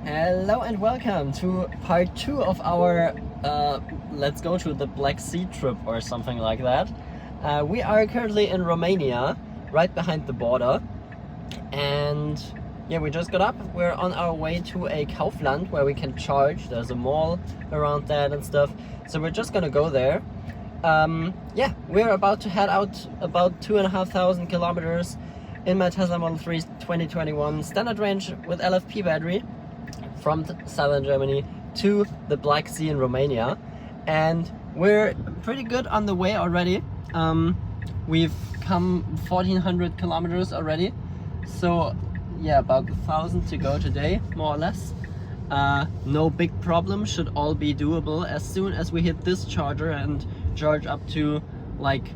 Hello and welcome to part 2 of our let's go to the Black Sea trip or something like that. We are currently in Romania, right behind the border, and yeah, we just got up. We're on our way to a Kaufland where we can charge. There's a mall around that and stuff, so we're just gonna go there. Yeah, we're about to head out about 2,500 kilometers in my Tesla Model 3 2021 standard range with LFP battery from southern Germany to the Black Sea in Romania, and we're pretty good on the way already. We've come 1,400 kilometers already, so yeah, about 1,000 to go today, more or less. No big problem, should all be doable as soon as we hit this charger and charge up to like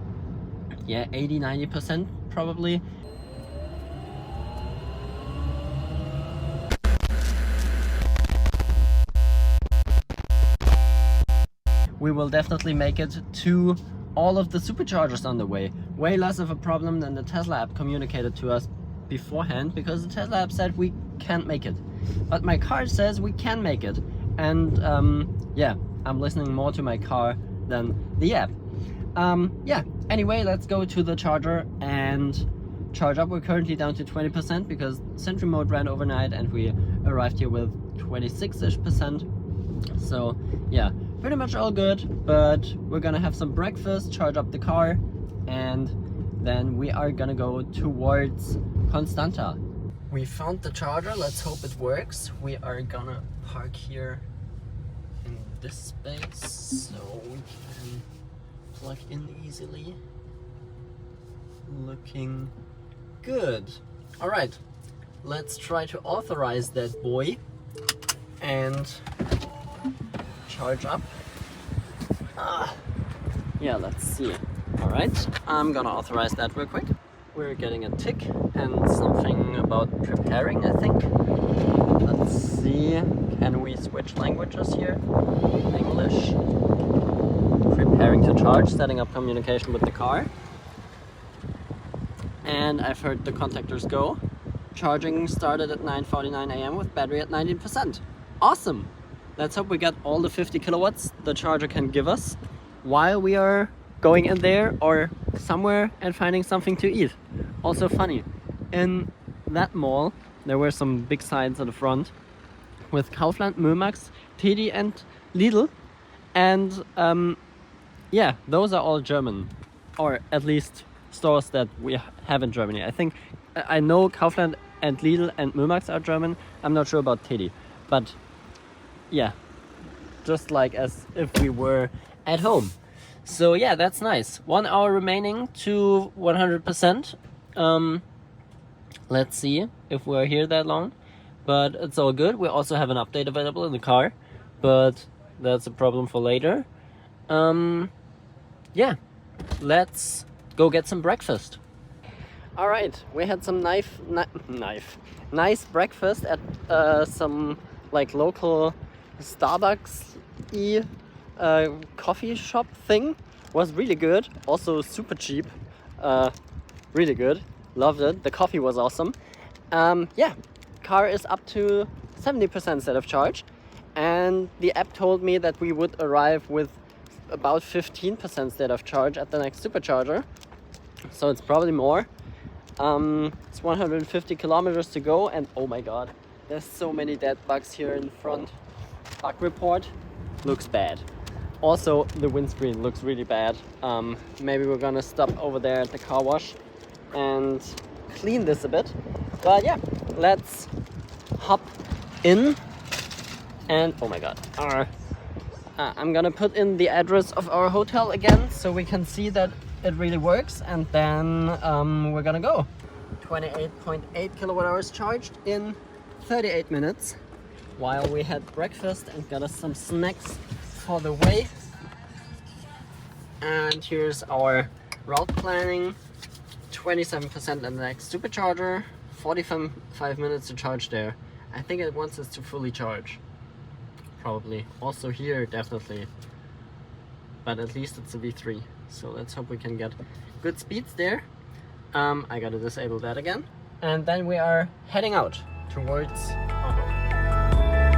80-90% probably. We will definitely make it to all of the superchargers on the way. Way less of a problem than the Tesla app communicated to us beforehand, because the Tesla app said we can't make it. But my car says we can make it. And yeah, I'm listening more to my car than the app. Yeah, anyway, let's go to the charger and charge up. We're currently down to 20% because Sentry mode ran overnight and we arrived here with 26-ish%. So yeah, pretty much all good, but we're gonna have some breakfast, charge up the car, and then we are gonna go towards Constanta. We found the charger, let's hope it works. We are gonna park here in this space so we can plug in easily. Looking good. Alright, let's try to authorize that boy and charge up. Yeah, let's see. Alright, I'm gonna authorize that real quick. We're getting a tick and something about preparing, I think. Let's see. Can we switch languages here? English. Preparing to charge, setting up communication with the car. And I've heard the contactors go. Charging started at 9:49 a.m. with battery at 19%. Awesome! Let's hope we get all the 50 kilowatts the charger can give us while we are going in there or somewhere and finding something to eat. Also funny, in that mall there were some big signs at the front with Kaufland, Mömax, Teddy and Lidl, and yeah, those are all German, or at least stores that we have in Germany. I think I know Kaufland and Lidl and Mömax are German. I'm not sure about Teddy, but yeah, just like as if we were at home. So yeah, that's nice. 1 hour remaining to 100%. Let's see if we're here that long, but it's all good. We also have an update available in the car, but that's a problem for later. Yeah, let's go get some breakfast. All right, we had some nice breakfast at some like local Starbucks-y coffee shop thing. Was really good, also super cheap. Really good, loved it. The coffee was awesome. Yeah, car is up to 70% state of charge, and the app told me that we would arrive with about 15% state of charge at the next supercharger, so it's probably more. It's 150 kilometers to go, and oh my god, there's so many dead bugs here in front. Bug report looks bad. Also, the windscreen looks really bad. Maybe we're gonna stop over there at the car wash and clean this a bit. But yeah, let's hop in. And oh my god, I'm gonna put in the address of our hotel again so we can see that it really works, and then we're gonna go. 28.8 kilowatt hours charged in 38 minutes while we had breakfast and got us some snacks for the way. And here's our route planning. 27% in the next supercharger, 45 minutes to charge there. I think it wants us to fully charge, probably. Also here, definitely, but at least it's a V3, so let's hope we can get good speeds there. I gotta disable that again, and then we are heading out towards our home.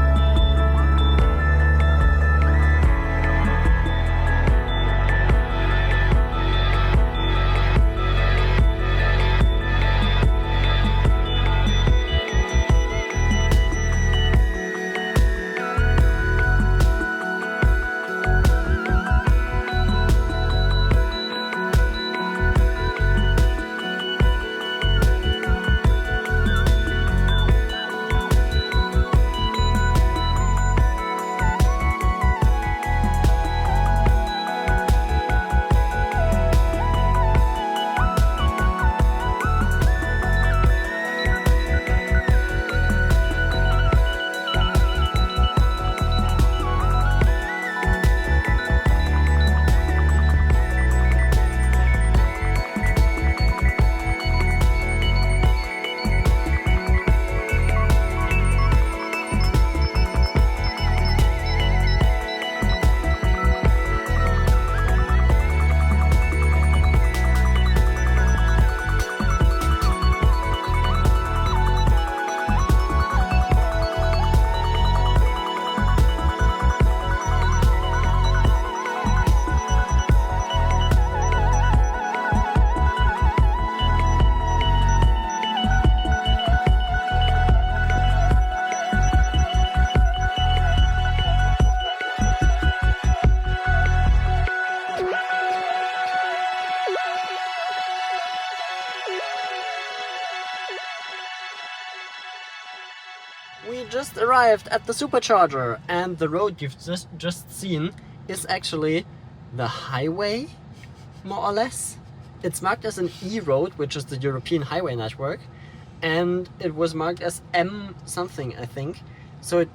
arrived at the Supercharger, and the road you've just seen is actually the highway, more or less. It's marked as an E road, which is the European highway network, and it was marked as M something, I think. So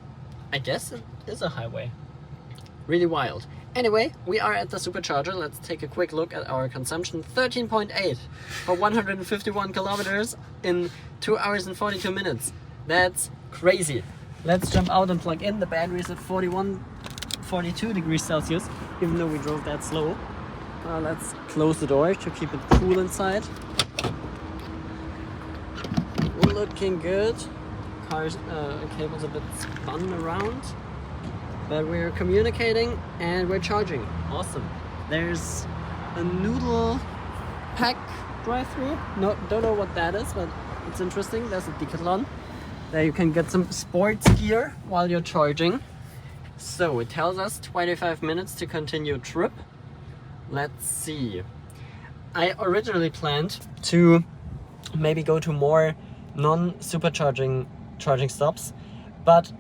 I guess it is a highway. Really wild. Anyway, we are at the Supercharger. Let's take a quick look at our consumption. 13.8 for 151 kilometers in 2 hours and 42 minutes. That's crazy. Let's jump out and plug in. The battery is at 42 degrees Celsius, even though we drove that slow. Let's close the door to keep it cool inside. Looking good. Car's cable's a bit spun around. But we're communicating and we're charging. Awesome. There's a noodle pack drive-through. No, don't know what that is, but it's interesting. There's a Decathlon. There you can get some sports gear while you're charging. So it tells us 25 minutes to continue trip. Let's see. I originally planned to maybe go to more non-supercharging charging stops, but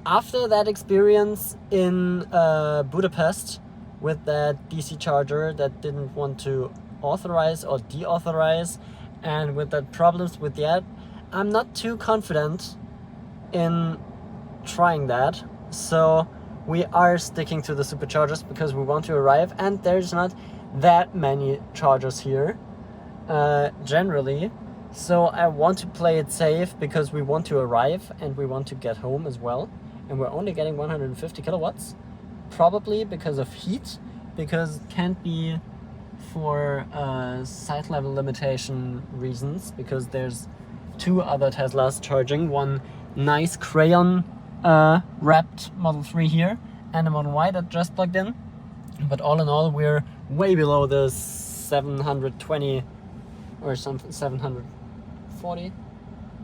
after that experience in Budapest with that DC charger that didn't want to authorize or deauthorize, and with the problems with the app, I'm not too confident in trying that. So we are sticking to the superchargers because we want to arrive, and there's not that many chargers here generally. So I want to play it safe because we want to arrive and we want to get home as well. And we're only getting 150 kilowatts, probably because of heat, because it can't be for site level limitation reasons, because there's 2 other Teslas charging, one nice crayon wrapped Model 3 here and a Model Y that just plugged in. But all in all, we're way below the 720 or something, 740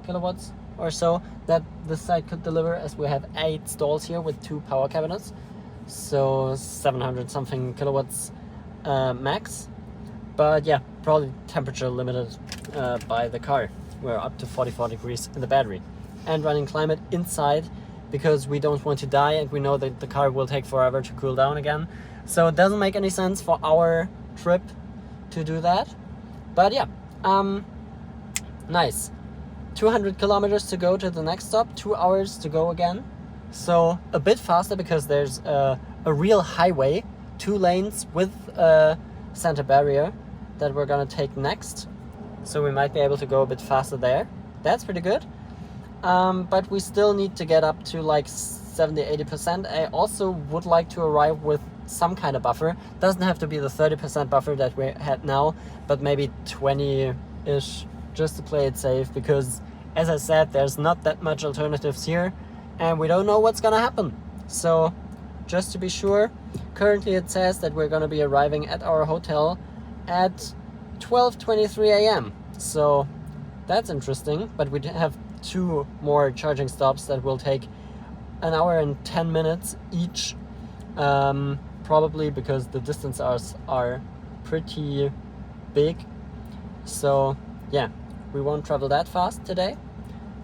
kilowatts or so that the site could deliver, as we have 8 stalls here with 2 power cabinets, so 700 something kilowatts max. But yeah, probably temperature limited by the car. We're up to 44 degrees in the battery, and running climate inside because we don't want to die, and we know that the car will take forever to cool down again, so it doesn't make any sense for our trip to do that. But yeah, nice. 200 kilometers to go to the next stop, 2 hours to go again. So a bit faster because there's a real highway, 2 lanes with a center barrier that we're gonna take next. So we might be able to go a bit faster there. That's pretty good. But we still need to get up to like 70-80%. I also would like to arrive with some kind of buffer. Doesn't have to be the 30% buffer that we had now, but maybe 20-ish, just to play it safe, because as I said, there's not that much alternatives here and we don't know what's gonna happen. So just to be sure, currently it says that we're gonna be arriving at our hotel at 12:23 a.m. So that's interesting, but we have 2 more charging stops that will take 1 hour and 10 minutes each, probably because the distances are pretty big. So yeah, we won't travel that fast today,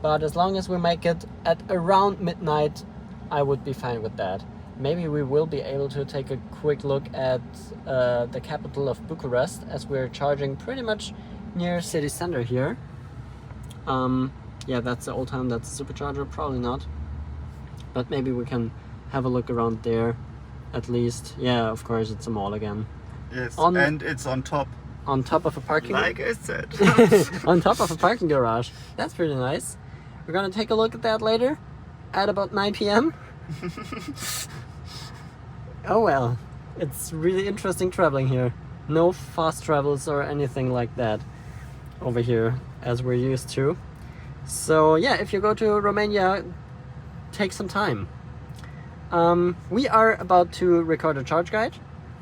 but as long as we make it at around midnight, I would be fine with that. Maybe we will be able to take a quick look at the capital of Bucharest, as we're charging pretty much near city center here. Yeah, that's the old town, that's the Supercharger, probably not. But maybe we can have a look around there at least. Yeah, of course, it's a mall again. Yes, and it's on top of a parking, like I said. on top of a parking garage. That's pretty nice. We're gonna take a look at that later at about 9 p.m. Oh well, it's really interesting traveling here. No fast travels or anything like that over here as we're used to. So yeah, if you go to Romania, take some time. We are about to record a charge guide.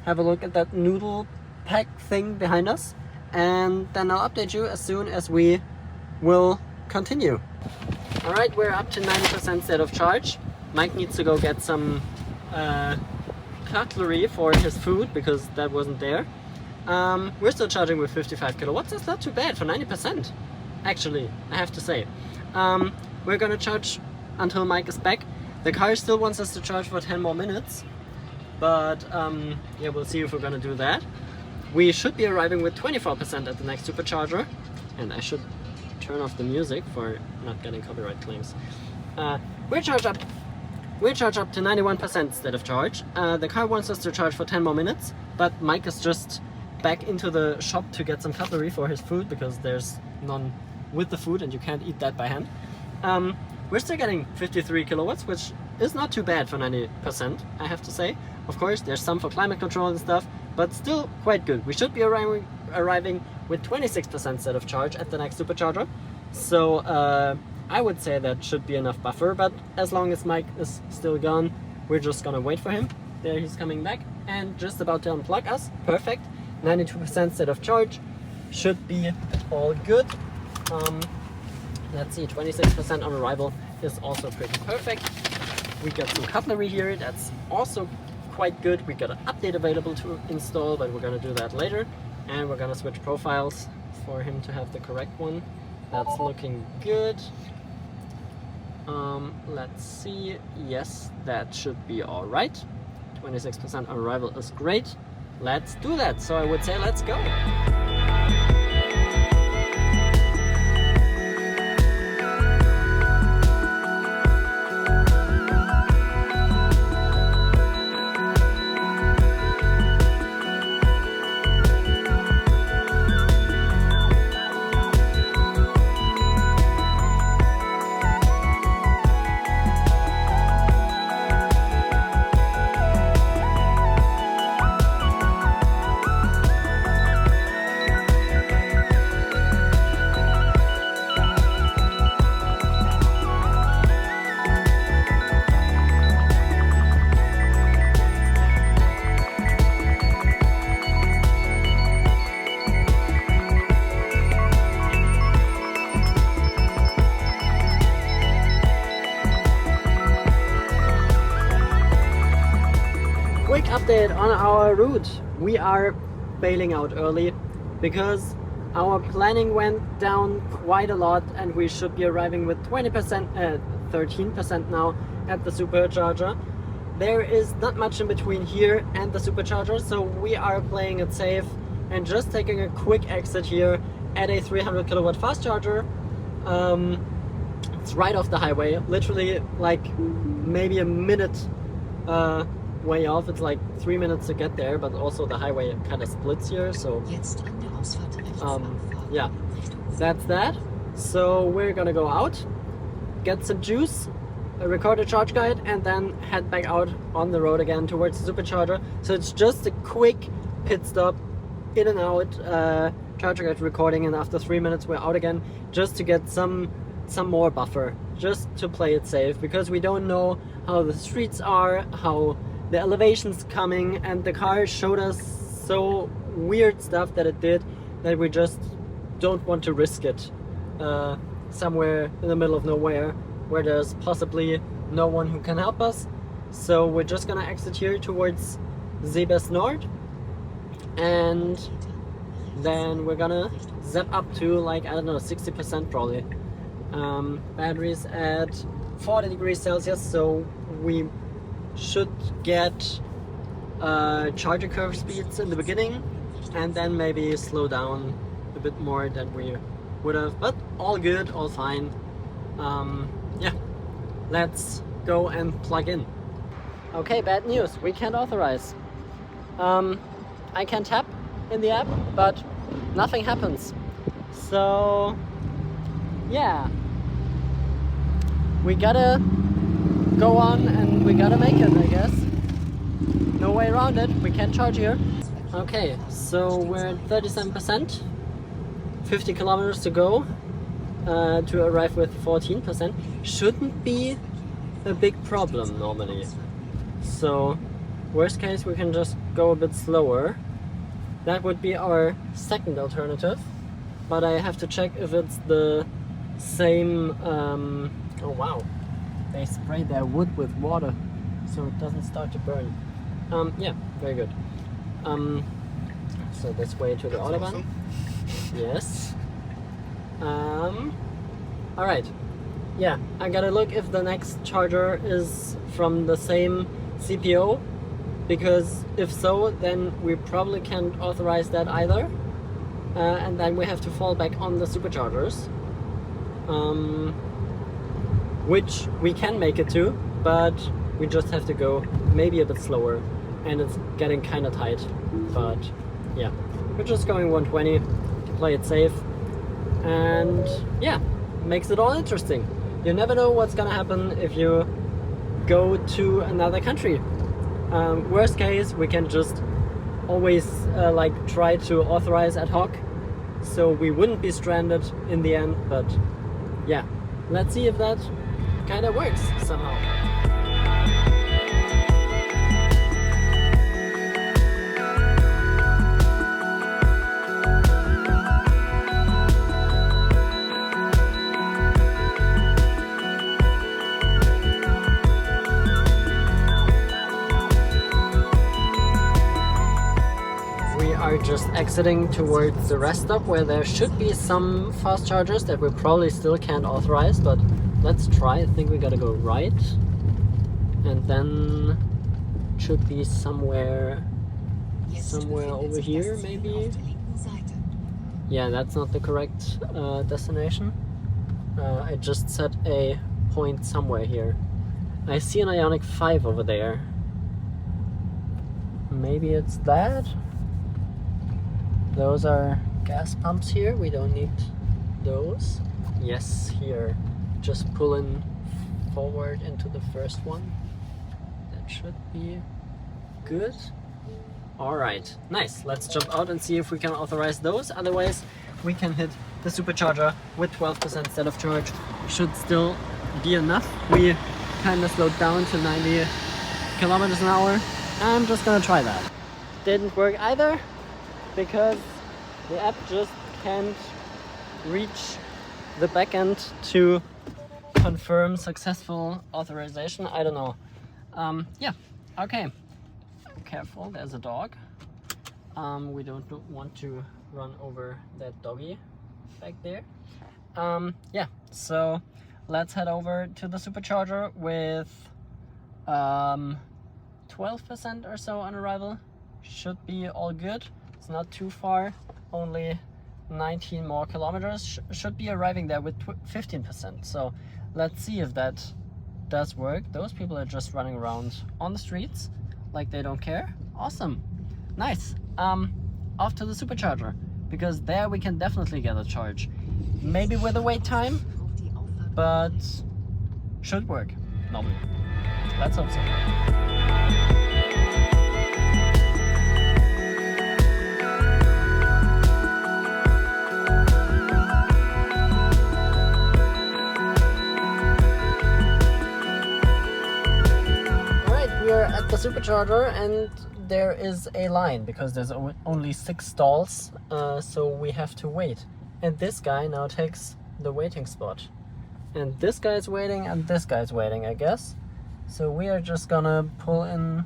Have a look at that noodle pack thing behind us, and then I'll update you as soon as we will continue. Alright, we're up to 90% state of charge. Mike needs to go get some cutlery for his food because that wasn't there. We're still charging with 55 kilowatts. That's not too bad for 90%, actually, I have to say. We're gonna charge until Mike is back, The car still wants us to charge for 10 more minutes, but yeah, we'll see if we're gonna do that. We should be arriving with 24% at the next supercharger, and I should turn off the music for not getting copyright claims. We're charged up to 91% state of charge. The car wants us to charge for 10 more minutes, but Mike is just back into the shop to get some cutlery for his food because there's none with the food and you can't eat that by hand. We're still getting 53 kilowatts, which is not too bad for 90%, I have to say. Of course, there's some for climate control and stuff, but still quite good. We should be arriving with 26% state of charge at the next supercharger. So I would say that should be enough buffer, but as long as Mike is still gone, we're just gonna wait for him. There he's coming back and just about to unplug us. Perfect. 92% state of charge. Should be all good. Let's see, 26% on arrival is also pretty perfect. We got some cutlery here, that's also quite good. We got an update available to install, but we're gonna do that later. And we're gonna switch profiles for him to have the correct one. That's looking good. Let's see, yes, that should be all right. 26% on arrival is great. Let's do that. So I would say let's go. Update on our route. We are bailing out early because our planning went down quite a lot and we should be arriving with 13% now at the supercharger. There is not much in between here and the supercharger, so we are playing it safe and just taking a quick exit here at a 300 kilowatt fast charger. It's right off the highway, literally like maybe a minute way off. It's like 3 minutes to get there, but also the highway kind of splits here, so yeah, that's that. So we're gonna go out, get some juice, record a charge guide, and then head back out on the road again towards the supercharger. So it's just a quick pit stop, in and out, charger guide recording, and after 3 minutes we're out again, just to get some more buffer, just to play it safe, because we don't know how the streets are, how the elevation's coming, and the car showed us so weird stuff that it did that we just don't want to risk it somewhere in the middle of nowhere where there's possibly no one who can help us. So we're just gonna exit here towards Seebest Nord, and then we're gonna zap up to like, I don't know, 60% probably. Batteries at 40 degrees Celsius, so we should get charger curve speeds in the beginning and then maybe slow down a bit more than we would have, but all good, all fine. Yeah, let's go and plug in. Okay, bad news, we can't authorize. I can tap in the app, but nothing happens. So yeah, we gotta go on and we gotta make it, I guess. No way around it, we can't charge here. Okay, so we're at 37%, 50 kilometers to go to arrive with 14%. Shouldn't be a big problem normally. So worst case we can just go a bit slower. That would be our second alternative, but I have to check if it's the same. Oh wow, they spray their wood with water so it doesn't start to burn. Yeah, very good. So this way to the Autobahn. Awesome. Yes. Alright, yeah, I gotta look if the next charger is from the same CPO, because if so, then we probably can't authorize that either, and then we have to fall back on the superchargers, which we can make it to, but we just have to go maybe a bit slower, and it's getting kind of tight. But yeah, we're just going 120 to play it safe, and yeah, makes it all interesting. You never know what's gonna happen if you go to another country. Worst case, we can just always like try to authorize ad hoc, so we wouldn't be stranded in the end. But yeah, let's see if that kind of works somehow. Just exiting towards the rest stop where there should be some fast chargers that we probably still can't authorize, but let's try. I think we gotta go right, and then should be somewhere over here maybe. Yeah, that's not the correct destination. I just set a point somewhere here. I see an Ioniq 5 over there. Maybe it's that? Those are gas pumps here, we don't need those. Yes, here. Just pulling forward into the first one. That should be good. Alright, nice. Let's jump out and see if we can authorize those. Otherwise, we can hit the supercharger with 12% instead of charge. Should still be enough. We kind of slowed down to 90 kilometers an hour. I'm just gonna try that. Didn't work either, because the app just can't reach the backend to confirm successful authorization. I don't know. Yeah, okay. Careful, there's a dog. We don't want to run over that doggy back there. Yeah, so let's head over to the supercharger with 12% or so on arrival. Should be all good. It's not too far, only 19 more kilometers. Should be arriving there with 15%. So let's see if that does work. Those people are just running around on the streets like they don't care. Awesome, nice. Off to the supercharger, because there we can definitely get a charge. Maybe with a wait time, but should work normally. Let's hope so. At the supercharger, and there is a line because there's only 6 stalls, so we have to wait. And this guy now takes the waiting spot, and this guy's waiting and this guy's waiting, I guess. So we are just gonna pull in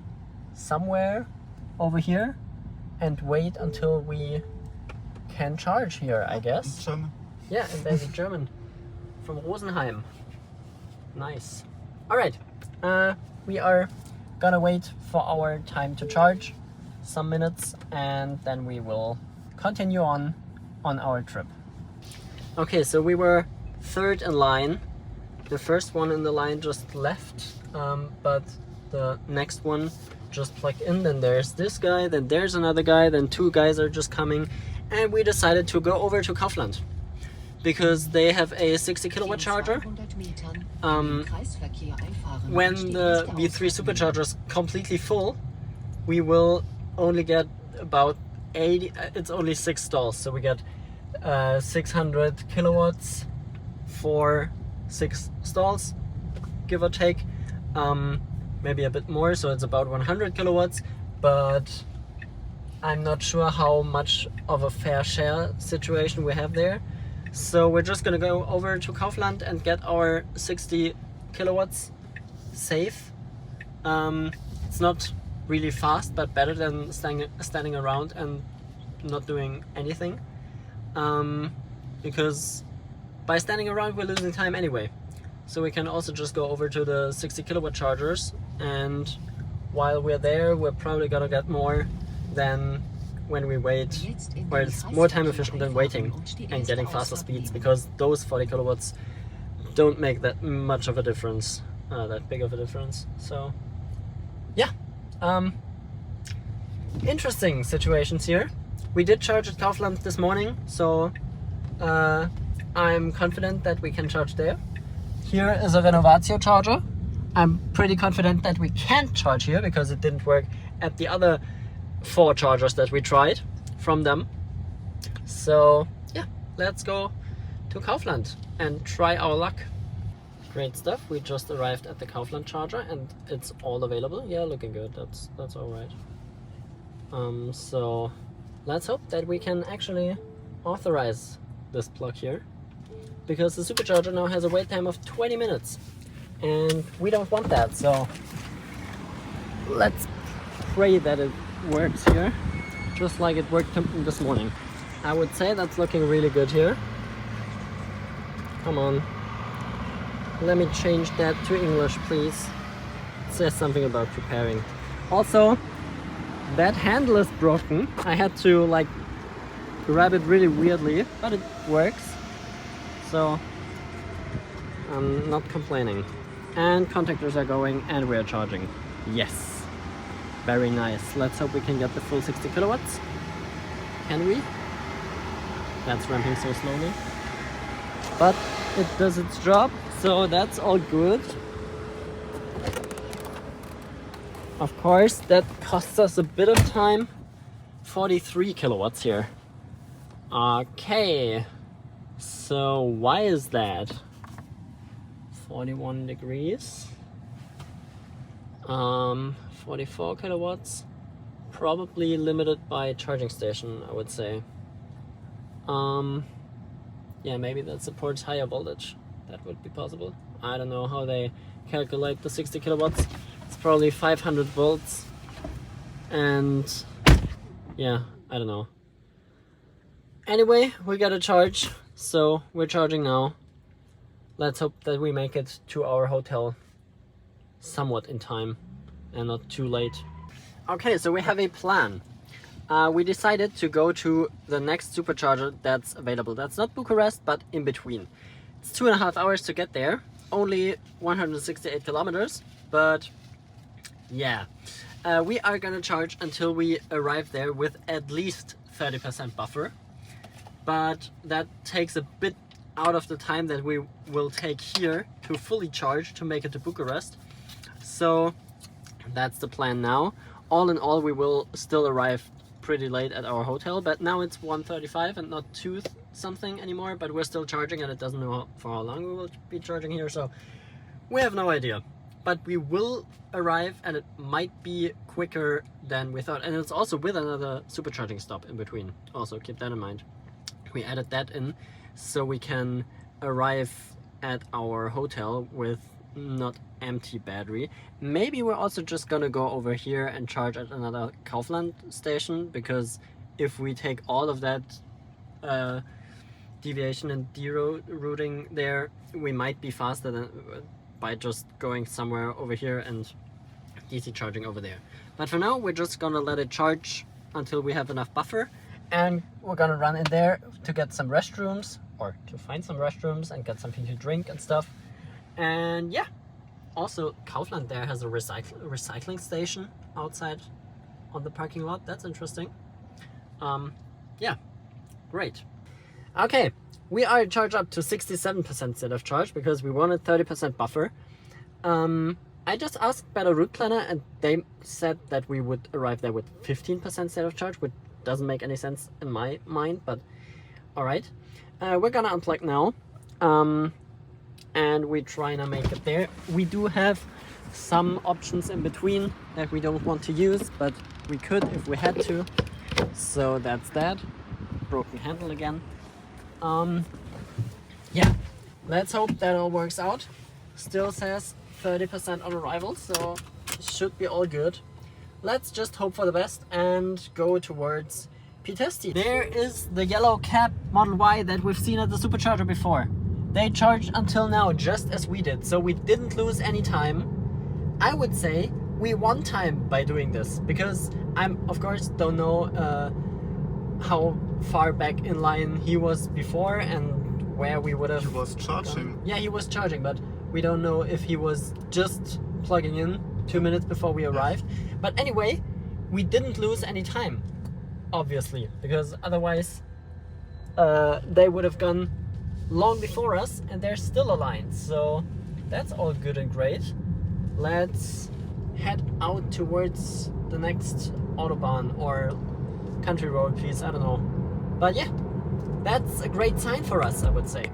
somewhere over here and wait until we can charge here, I guess. German. Yeah, and there's a German from Rosenheim. Nice. All right, we are gonna wait for our time to charge some minutes, and then we will continue on our trip. Okay, so we were third in line. The first one in the line just left, but the next one just plugged in. Then there's this guy, then there's another guy, then 2 guys are just coming, and we decided to go over to Kaufland because they have a 60 kilowatt charger. When the V3 supercharger is completely full, we will only get about 80, it's only 6 stalls, so we get 600 kilowatts for 6 stalls, give or take, maybe a bit more, so it's about 100 kilowatts, but I'm not sure how much of a fair share situation we have there. So we're just gonna go over to Kaufland and get our 60 kilowatts safe. It's not really fast, but better than standing around and not doing anything. Because by standing around we're losing time anyway. so we can also just go over to the 60 kilowatt chargers, and while we're there we're probably gonna get more than when we wait, where it's more time efficient than waiting and getting faster speeds, because those 40 kilowatts don't make that much of a difference, that big of a difference. So yeah, interesting situations here. We did charge at Kaufland this morning, so I'm confident that we can charge there. Here is a Renovatio charger. I'm pretty confident that we can't charge here because it didn't work at the other 4 chargers that we tried from them. So yeah, let's go to Kaufland and try our luck. Great stuff. We just arrived at the Kaufland charger and it's all available. Yeah, looking good. That's all right. So let's hope that we can actually authorize this plug here, because the Supercharger now has a wait time of 20 minutes and we don't want that. So let's pray that it works here just like it worked this morning. I would say that's looking really good here. Come on, let me change that to English, please. It says something about preparing. Also, that handle is broken. I had to like grab it really weirdly, but it works, so I'm not complaining. And contactors are going and we're charging. Yes, very nice. Let's hope we can get the full 60 kilowatts. Can we? That's ramping so slowly, but it does its job, so that's all good. Of course, that costs us a bit of time. 43 kilowatts here. Okay, so why is that? 41 degrees. 44 kilowatts. Probably limited by charging station, I would say. Yeah, maybe that supports higher voltage. That would be possible. I don't know how they calculate the 60 kilowatts. It's probably 500 volts. And yeah, I don't know. Anyway, we got a charge, so we're charging now. Let's hope that we make it to our hotel somewhat in time and not too late. Okay, so we have a plan. We decided to go to the next supercharger that's available. That's not Bucharest, but in between. It's 2.5 hours to get there, only 168 kilometers, but yeah. We are gonna charge until we arrive there with at least 30% buffer, but that takes a bit out of the time that we will take here to fully charge to make it to Bucharest. So that's the plan now. All in all, we will still arrive pretty late at our hotel, but now it's 1:35 and not 2 something anymore, but we're still charging and it doesn't know for how long we will be charging here, so we have no idea. But we will arrive and it might be quicker than we thought, and it's also with another supercharging stop in between. Also keep that in mind. We added that in so we can arrive at our hotel with not empty battery. Maybe we're also just gonna go over here and charge at another Kaufland station, because if we take all of that deviation and derouting there, we might be faster than by just going somewhere over here and DC charging over there. But for now, we're just gonna let it charge until we have enough buffer, and we're gonna run in there to get some restrooms, or to find some restrooms and get something to drink and stuff. And yeah, also Kaufland there has a recycling station outside on the parking lot. That's interesting. Yeah, great. Okay, we are charged up to 67% state of charge because we wanted 30% buffer. I just asked by the route planner and they said that we would arrive there with 15% state of charge, which doesn't make any sense in my mind, but all right. We're gonna unplug now. And we try to make it there. We do have some options in between that we don't want to use, but we could if we had to. So that's that. Broken handle again. Yeah, let's hope that all works out. Still says 30% on arrival, so it should be all good. Let's just hope for the best and go towards Pitesti. There is the yellow cab Model Y that we've seen at the Supercharger before. they charged until now just as we did, so we didn't lose any time. I would say we won time by doing this, because I'm of course don't know how far back in line he was before and where we would have. He was charging. Yeah, he was charging, but we don't know if he was just plugging in 2 minutes before we arrived. But anyway, we didn't lose any time, obviously, because otherwise they would have gone long before us, and there's still a line. So that's all good and great. Let's head out towards the next autobahn or country road piece, I don't know. But yeah, that's a great sign for us, I would say.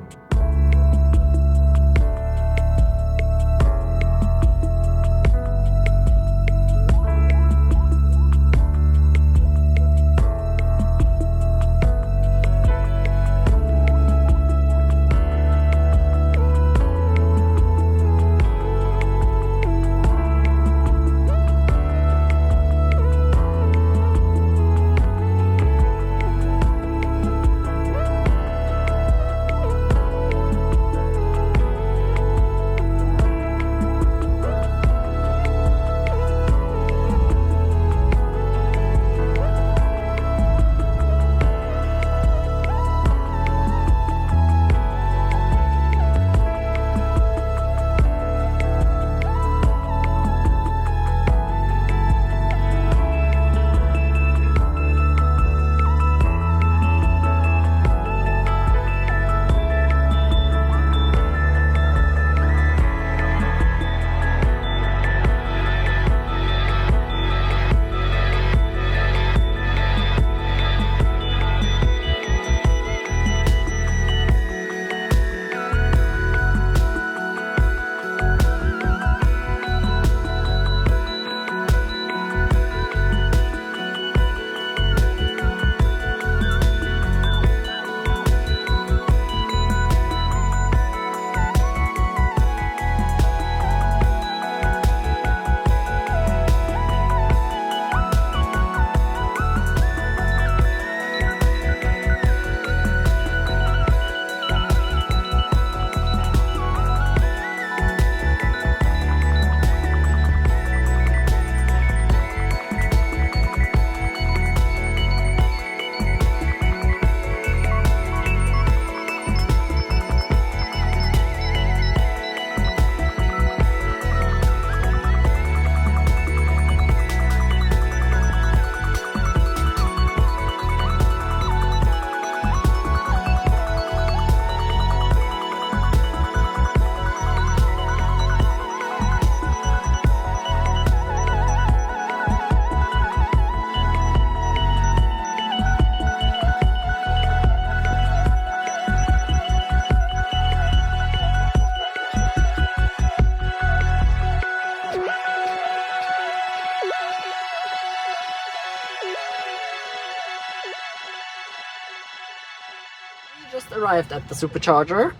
Just arrived at the Supercharger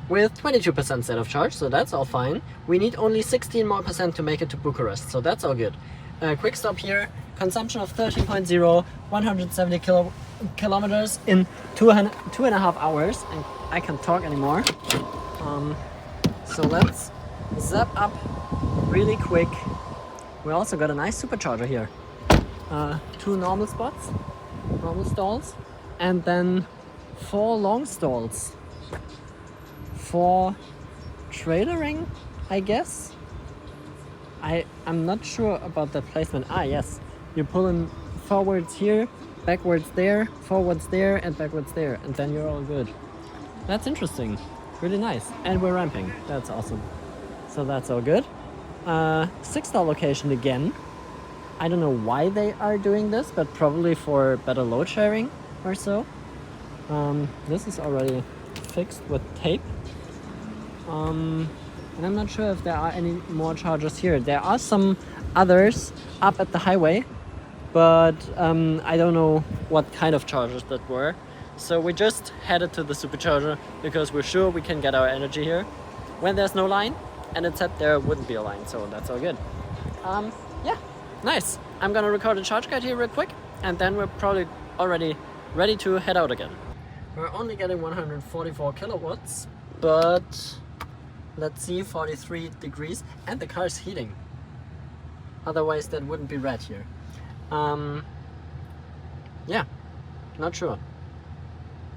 with 22% state of charge, so that's all fine. We need only 16% more to make it to Bucharest, so that's all good. Quick stop here, consumption of 13.0, 170 kilometers in two and a half hours, and I can't talk anymore. So let's zap up really quick. We also got a nice Supercharger here. 2 normal spots, normal stalls, and then 4 long stalls for trailering, I guess. I'm not sure about the placement. Ah, yes, you're pulling forwards here, backwards there, forwards there, and backwards there, and then you're all good. That's interesting, really nice. And we're ramping, that's awesome. So that's all good. 6-stall location again. I don't know why they are doing this, but probably for better load sharing or so. This is already fixed with tape. And I'm not sure if there are any more chargers here. There are some others up at the highway, but I don't know what kind of chargers that were. So we just headed to the Supercharger because we're sure we can get our energy here when there's no line, and it said there wouldn't be a line, so that's all good. Yeah, nice. I'm gonna record a charge guide here real quick, and then we're probably already ready to head out again. We're only getting 144 kilowatts, but let's see, 43 degrees, and the car is heating. Otherwise that wouldn't be red here. Yeah, not sure.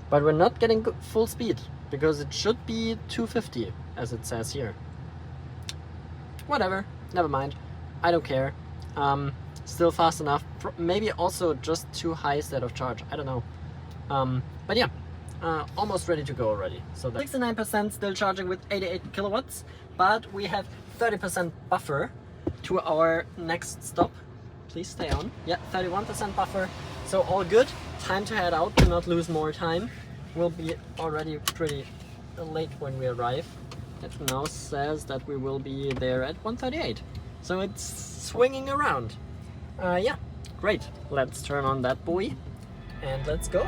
But we're not getting full speed, because it should be 250, as it says here. Whatever, never mind. I don't care. Still fast enough. Maybe also just too high state of charge. I don't know. But yeah, almost ready to go already. So 69% still charging with 88 kilowatts, but we have 30% buffer to our next stop. Please stay on. Yeah, 31% buffer. So all good. Time to head out to not lose more time. We'll be already pretty late when we arrive. It now says that we will be there at 1:38. So it's swinging around. Yeah, great. Let's turn on that boy and let's go.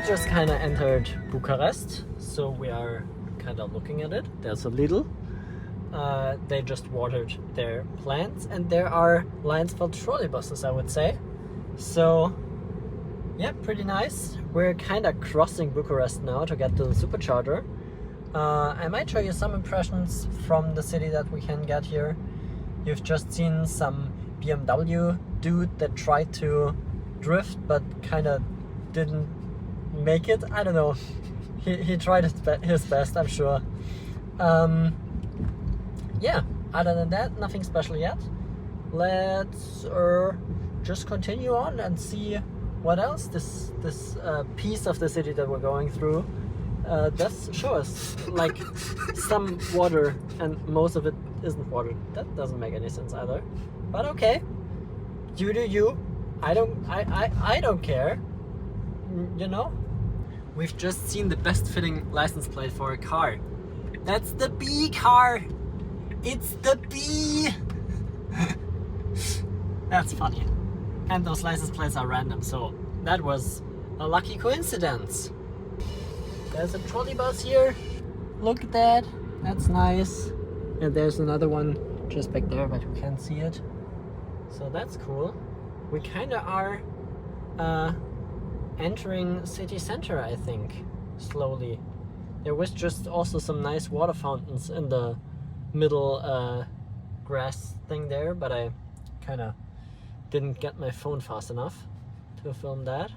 Just kind of entered Bucharest, so we are kind of looking at it. There's a Lidl. They just watered their plants, and there are lines for trolley buses, I would say. So yeah, pretty nice. We're kind of crossing Bucharest now to get to the Supercharger. I might show you some impressions from the city that we can get here. You've just seen some BMW dude that tried to drift but kind of didn't make it. I don't know. He tried his best, I'm sure. Yeah, other than that, nothing special yet. Let's just continue on and see what else this piece of the city that we're going through does show us. Like some water, and most of it isn't water. That doesn't make any sense either. But okay, you do you. I don't care. You know, we've just seen the best fitting license plate for a car. That's the B car. It's the B. That's funny. And those license plates are random, so that was a lucky coincidence. There's a trolley bus here. Look at that. That's nice. And there's another one just back there, but we can't see it. So that's cool. We kind of are entering city center, I think, slowly. There was just also some nice water fountains in the middle grass thing there, but I kind of didn't get my phone fast enough to film that.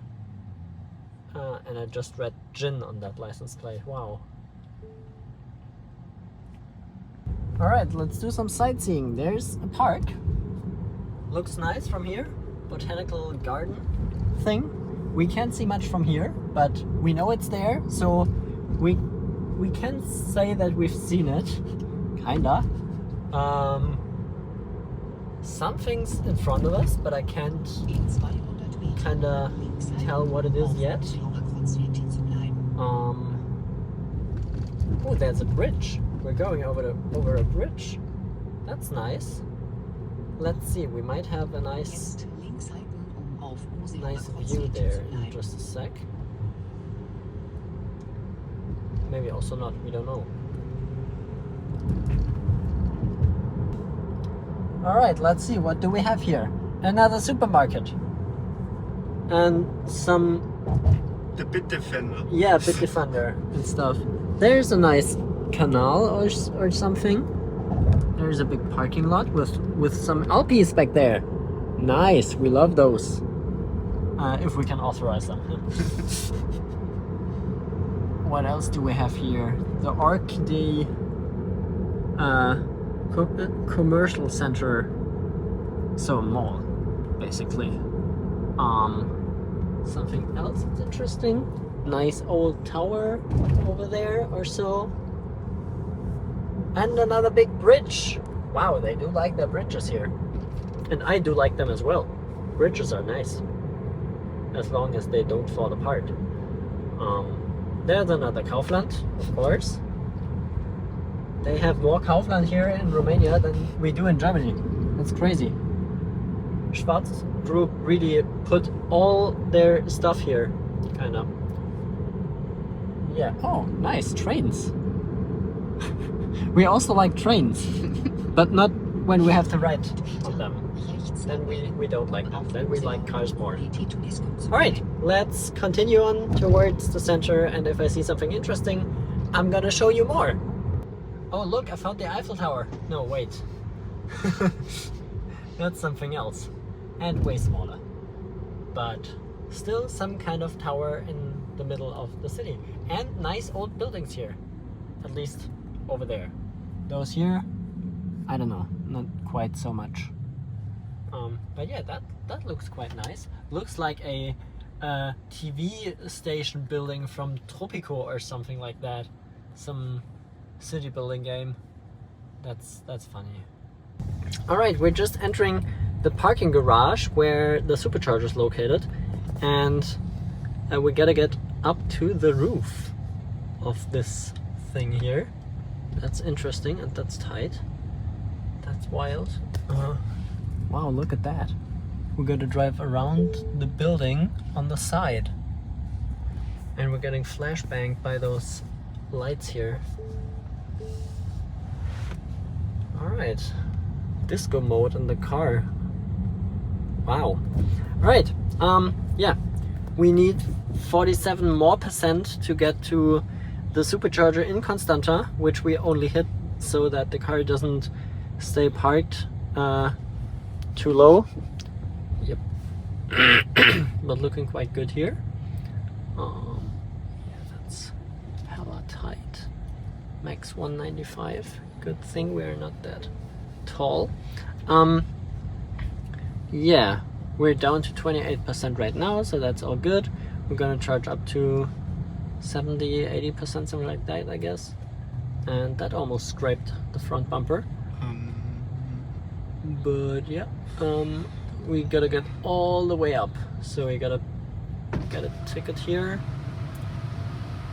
And I just read gin on that license plate. Wow. Alright, let's do some sightseeing. There's a park. Looks nice from here. Botanical garden thing. We can't see much from here, but we know it's there, so we can say that we've seen it. Kinda. Something's in front of us, but I can't kinda tell what it is yet. Oh, there's a bridge. We're going over a bridge. That's nice. Let's see, we might have a nice view there in just a sec. Maybe also not, we don't know. Alright, let's see, what do we have here? Another supermarket. And some... The Bitdefender. Yeah, Bitdefender and stuff. There's a nice canal or something. There's a big parking lot with some Alpis back there. Nice, we love those. If we can authorize them. What else do we have here? The Arc de Commercial Center. So a mall, basically. Something else that's interesting. Nice old tower over there or so. And another big bridge. Wow, they do like their bridges here. And I do like them as well. Bridges are nice. As long as they don't fall apart. There's another Kaufland, of course. They have more Kaufland here in Romania than we do in Germany. That's crazy. Schwarz Group really put all their stuff here, kind of. Yeah. Oh, nice trains. We also like trains, but not when we have to ride on them. Then we don't like them. Then we like cars more. Alright, let's continue on towards the center, and if I see something interesting, I'm gonna show you more. Oh look, I found the Eiffel Tower. No, wait. That's something else. And way smaller. But still some kind of tower in the middle of the city. And nice old buildings here. At least over there. Those here, I don't know, not quite so much. But yeah, that looks quite nice. Looks like a TV station building from Tropico or something like that. Some city building game. That's funny. Alright, we're just entering the parking garage where the Supercharger is located, and we gotta get up to the roof of this thing here. That's interesting, and that's tight. That's wild. Wow, look at that. We're gonna drive around the building on the side. And we're getting flashbanged by those lights here. Alright. Disco mode in the car. Wow. Alright. Yeah. We need 47% more to get to the Supercharger in Constanta, which we only hit so that the car doesn't stay parked too low. Yep. But looking quite good here. Yeah, that's hella tight. Max 195. Good thing we're not that tall. Yeah, we're down to 28% right now, so that's all good. We're gonna charge up to 70-80%, something like that, I guess. And that almost scraped the front bumper. But yeah, we gotta get all the way up, so we gotta get a ticket here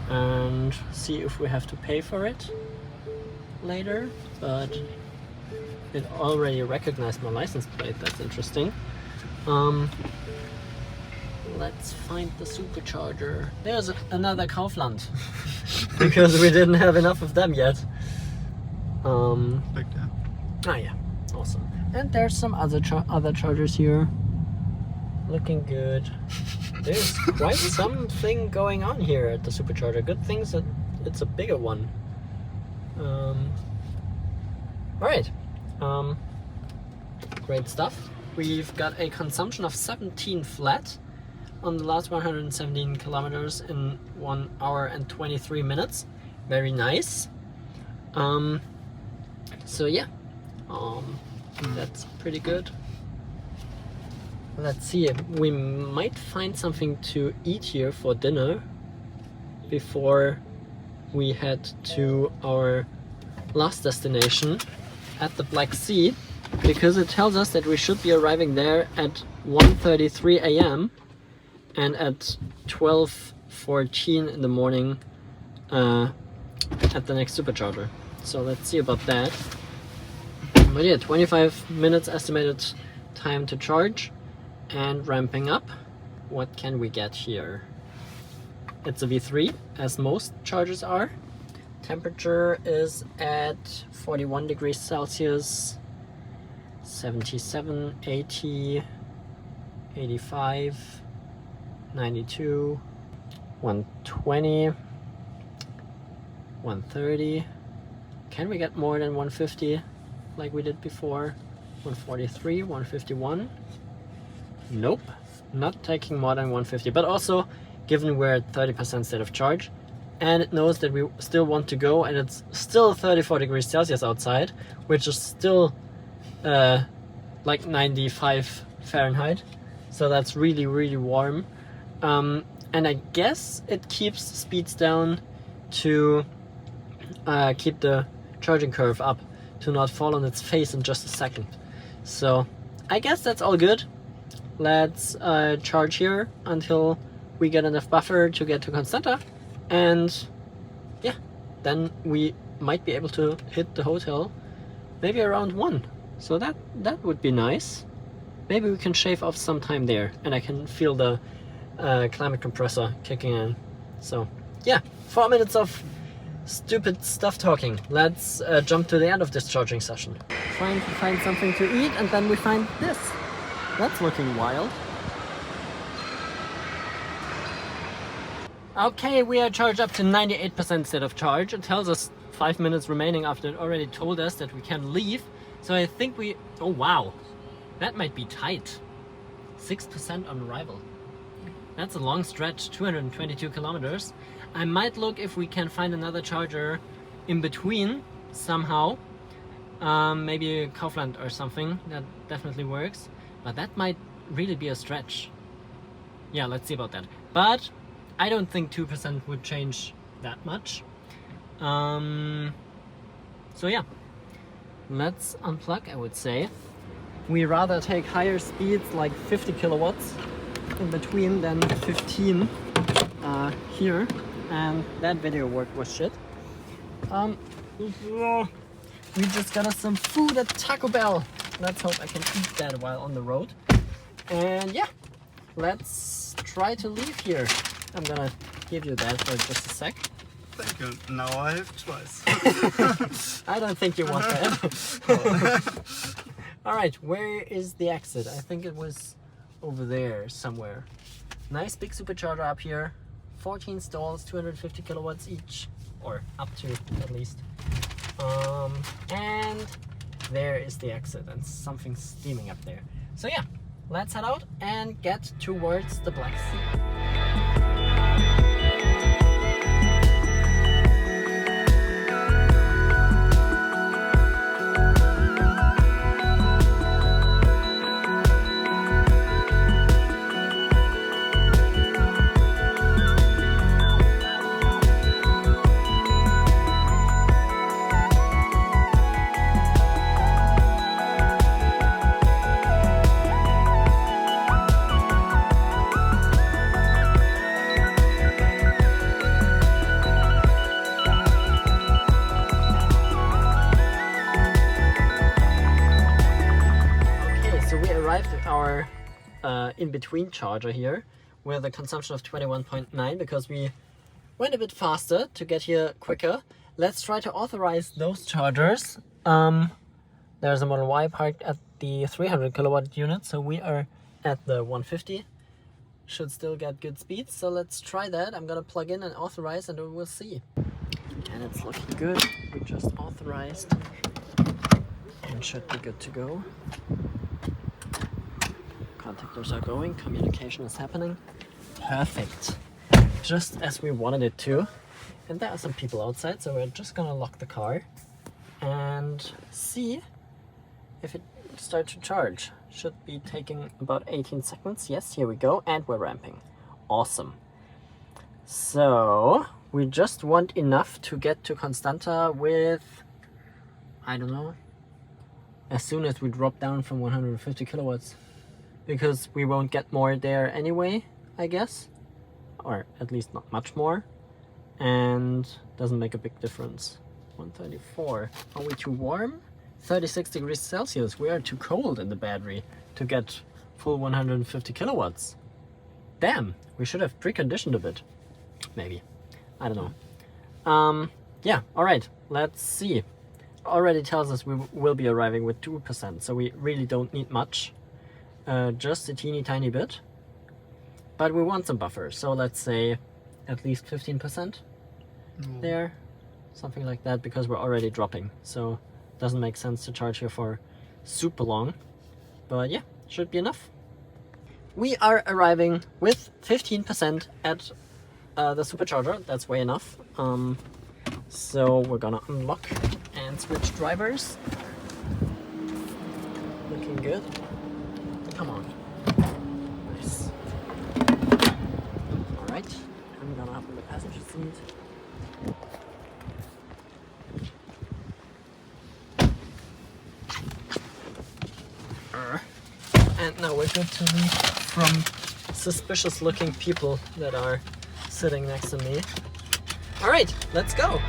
and see if we have to pay for it later. But it already recognized my license plate. That's interesting. Let's find the Supercharger. There's another Kaufland because we didn't have enough of them yet. Back there. Ah yeah, awesome. And there's some other chargers here. Looking good. There's quite something going on here at the Supercharger. Good things that it's a bigger one. Alright. Great stuff. We've got a consumption of 17 flat on the last 117 kilometers in 1 hour and 23 minutes. Very nice. So yeah, that's pretty good. Let's see, we might find something to eat here for dinner before we head to our last destination at the Black Sea, because it tells us that we should be arriving there at 1:33 a.m. and at 12:14 in the morning at the next Supercharger. So let's see about that. But yeah, 25 minutes estimated time to charge and ramping up. What can we get here? It's a V3, as most chargers are. Temperature is at 41 degrees Celsius, 77, 80, 85, 92, 120, 130. Can we get more than 150 like we did before? 143, 151. Nope, not taking more than 150. But also, given we're at 30% state of charge, and it knows that we still want to go, and it's still 34 degrees Celsius outside, which is still like 95 Fahrenheit. So that's really, really warm. And I guess it keeps speeds down to keep the charging curve up, to not fall on its face in just a second. So I guess that's all good. Let's charge here until we get enough buffer to get to Constanta, And yeah, then we might be able to hit the hotel maybe around 1. So that would be nice. Maybe we can shave off some time there, and I can feel the climate compressor kicking in. So yeah, 4 minutes of stupid stuff talking. Let's jump to the end of this charging session. Trying to find something to eat, and then we find this. That's looking wild. Okay, we are charged up to 98% state of charge. It tells us 5 minutes remaining after it already told us that we can leave. So I think we... Oh wow, that might be tight. 6% on arrival. That's a long stretch, 222 kilometers. I might look if we can find another charger in between somehow. Maybe Kaufland or something, that definitely works. But that might really be a stretch. Yeah, let's see about that. But I don't think 2% would change that much. So yeah, let's unplug, I would say. We rather take higher speeds like 50 kilowatts in between than 15 here, and that video work was shit. We just got us some food at Taco Bell. Let's hope I can eat that while on the road. And yeah, let's try to leave here. I'm gonna give you that for just a sec. Thank you. Now I have twice. I don't think you want that. Alright, where is the exit? I think it was over there somewhere. Nice big supercharger up here. 14 stalls, 250 kilowatts each. Or up to, at least. And there is the exit, and something steaming up there. So yeah, let's head out and get towards the Black Sea. Our in-between charger here with a consumption of 21.9 because we went a bit faster to get here quicker. Let's try to authorize those chargers. There's a Model Y parked at the 300 kilowatt unit, so we are at the 150. Should still get good speed, so let's try that. I'm gonna plug in and authorize, and we'll see. And it's looking good. We just authorized and should be good to go. Contactors are going, communication is happening. Perfect. Just as we wanted it to. And there are some people outside, so we're just gonna lock the car and see if it starts to charge. Should be taking about 18 seconds. Yes, here we go, and we're ramping. Awesome. So we just want enough to get to Constanta with, I don't know, as soon as we drop down from 150 kilowatts. Because we won't get more there anyway, I guess. Or at least not much more. And doesn't make a big difference. 134. Are we too warm? 36 degrees Celsius. We are too cold in the battery to get full 150 kilowatts. Damn, we should have preconditioned a bit. Maybe. I don't know. Yeah, alright, let's see. Already tells us we will be arriving with 2%, so we really don't need much. Just a teeny tiny bit. But we want some buffer, so let's say at least 15% there. Something like that, because we're already dropping. So it doesn't make sense to charge here for super long. But yeah, should be enough. We are arriving with 15% at the supercharger. That's way enough. So we're gonna unlock and switch drivers. Looking good. Come on. Nice. Alright, I'm gonna hop in the passenger seat. And now we're good to leave from suspicious looking people that are sitting next to me. All right, let's go.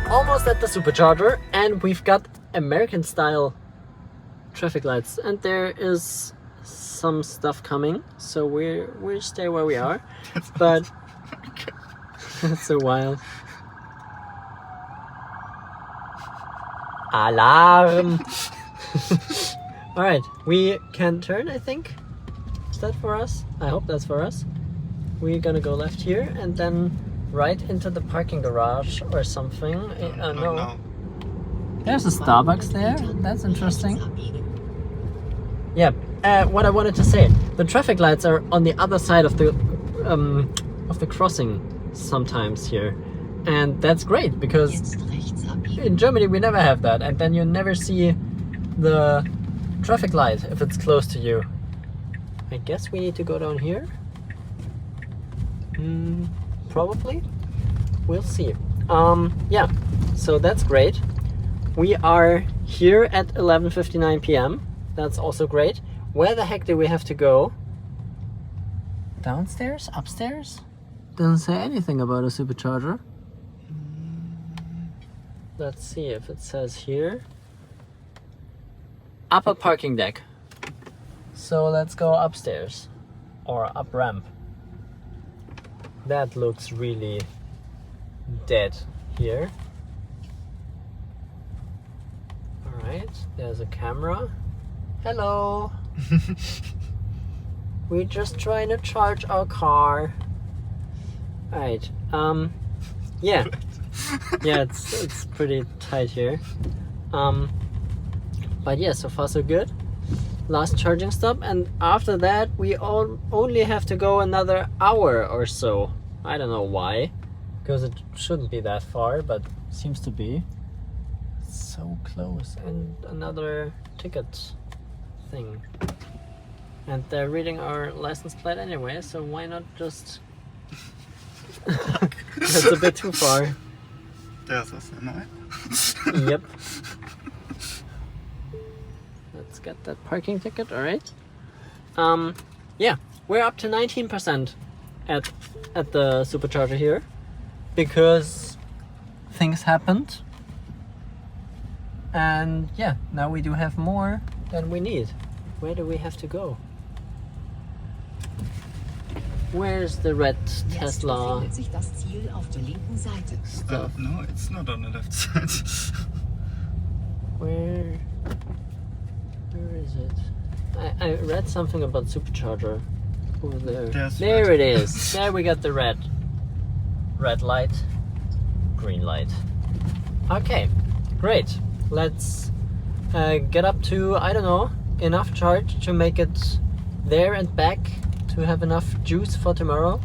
Almost at the Supercharger, and we've got American style traffic lights, and there is some stuff coming, so we stay where we are. But it's a while. Alarm. All right, we can turn, I think. Is that for us? I hope that's for us. We're gonna go left here and then right into the parking garage or something. No. There's a Starbucks there. That's interesting. Yeah. What I wanted to say, the traffic lights are on the other side of the crossing sometimes here, and that's great because in Germany we never have that, and then you never see the traffic light if it's close to you. I guess we need to go down here. Probably. We'll see. Yeah, so that's great. We are here at 11:59 p.m. That's also great. Where the heck do we have to go? Downstairs? Upstairs? Doesn't say anything about a supercharger. Let's see if it says here. Upper parking deck. So let's go upstairs. Or up ramp. That looks really dead here. Alright, there's a camera. Hello! We're just trying to charge our car. Alright, yeah. Yeah, it's pretty tight here. But yeah, so far so good. Last charging stop, and after that we only have to go another hour or so. I don't know why, because it shouldn't be that far, but seems to be. So close. And another ticket thing. And they're reading our license plate anyway, so why not just... That's a bit too far. There's a semi. Yep. Let's get that parking ticket, alright. Yeah, we're up to 19% at the Supercharger here, because things happened. And yeah, now we do have more than we need. Where do we have to go? Where's the red Tesla? Stuff. No, it's not on the left side. Where is it? I read something about Supercharger over there. There it is. There we got the red light, green light. Okay, great. Let's get up to, I don't know, enough charge to make it there and back, to have enough juice for tomorrow.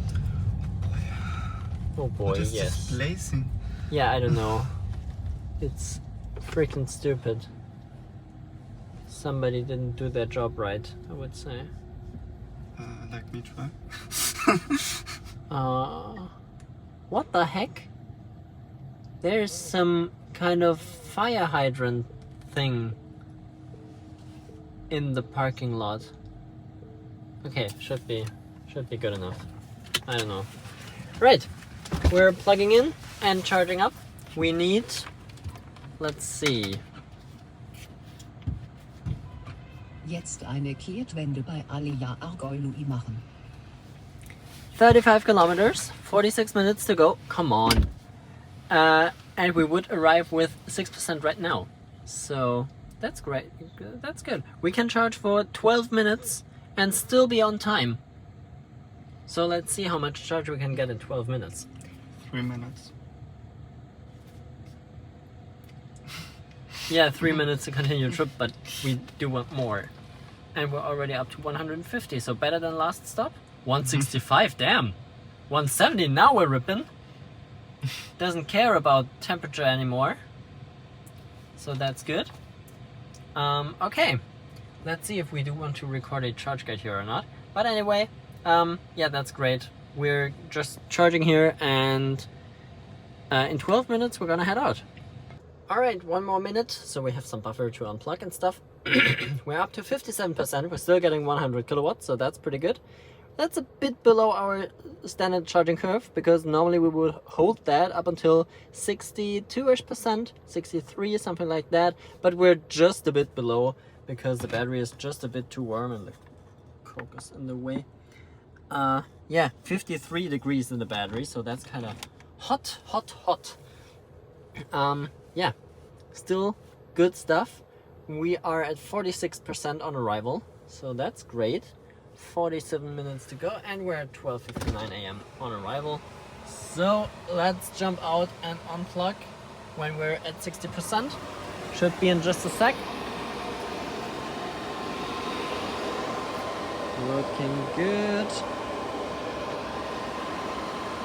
Oh boy, What is yes. this blazing? Yeah, I don't know. It's freaking stupid. Somebody didn't do their job right, I would say. Like me try. What the heck? There's some kind of fire hydrant thing in the parking lot. Okay, should be good enough. I don't know. Right, we're plugging in and charging up. We need, let's see. Jetzt eine Kehrtwende bei Alia Argoilui machen. 35 kilometers, 46 minutes to go. Come on. And we would arrive with 6% right now. So that's great. That's good. We can charge for 12 minutes and still be on time. So let's see how much charge we can get in 12 minutes. 3 minutes. Yeah, 3 minutes to continue the trip, but we do want more. And we're already up to 150, so better than last stop. 165, damn. 170, now we're ripping. doesn't care about temperature anymore. So that's good. Okay, let's see if we do want to record a charge guide here or not. But anyway, yeah, that's great. We're just charging here, and in 12 minutes we're gonna head out. Alright, 1 more minute, so we have some buffer to unplug and stuff. We're up to 57%, we're still getting 100 kilowatts, so that's pretty good. That's a bit below our standard charging curve, because normally we would hold that up until 62-ish%, 63, something like that. But we're just a bit below, because the battery is just a bit too warm and the coke is in the way. Yeah, 53 degrees in the battery, so that's kind of hot. Yeah, still good stuff. We are at 46% on arrival, so that's great. 47 minutes to go, and we're at 12:59 a.m. on arrival. So let's jump out and unplug when we're at 60%. Should be in just a sec. Looking good.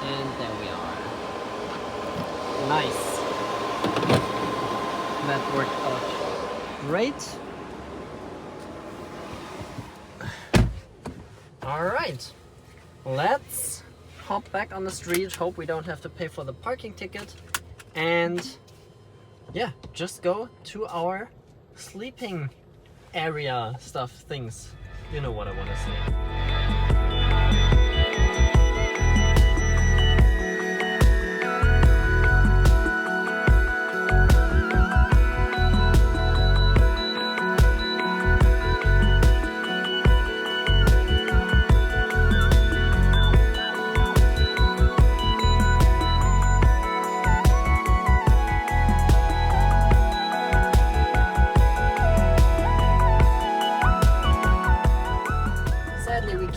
And there we are. Nice. That worked out great. Alright, let's hop back on the street. Hope we don't have to pay for the parking ticket. And yeah, just go to our sleeping area stuff things. You know what I want to say.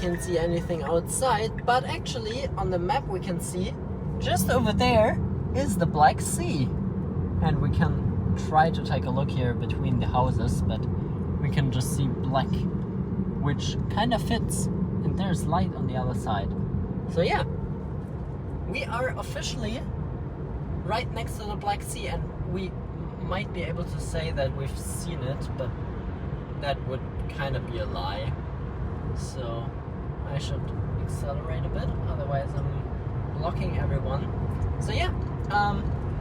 Can't see anything outside, but actually on the map we can see just over there is the Black Sea, and we can try to take a look here between the houses, but we can just see black, which kind of fits, and there's light on the other side. So yeah, we are officially right next to the Black Sea, and we might be able to say that we've seen it, but that would kind of be a lie. So I should accelerate a bit, otherwise I'm blocking everyone. So yeah,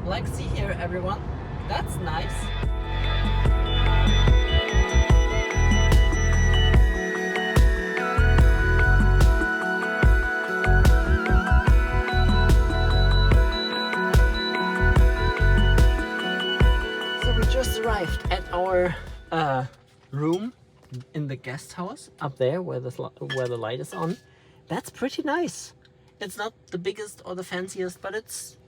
Black Sea here, everyone. That's nice. So we just arrived at our room in the guest house up there where the light is on. That's pretty nice. It's not the biggest or the fanciest, but it's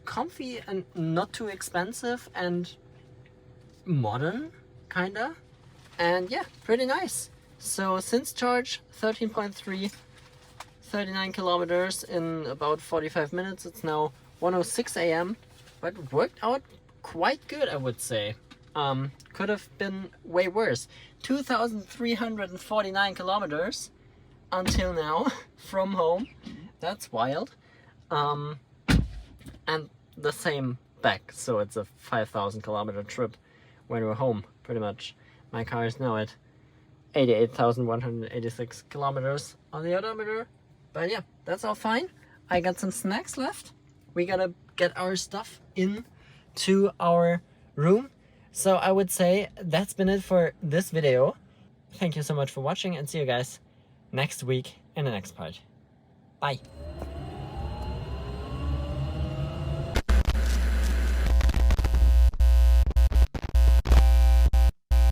comfy and not too expensive and modern, kinda. And yeah, pretty nice. So since charge, 13.3, 39 kilometers in about 45 minutes. It's now 1:06 a.m. but it worked out quite good, I would say. Could have been way worse. 2,349 kilometers until now from home. That's wild. And the same back, so it's a 5,000 kilometer trip when we're home, pretty much. My car is now at 88,186 kilometers on the odometer. But yeah, that's all fine. I got some snacks left. We gotta get our stuff in to our room. So I would say that's been it for this video. Thank you so much for watching, and see you guys next week in the next part. Bye.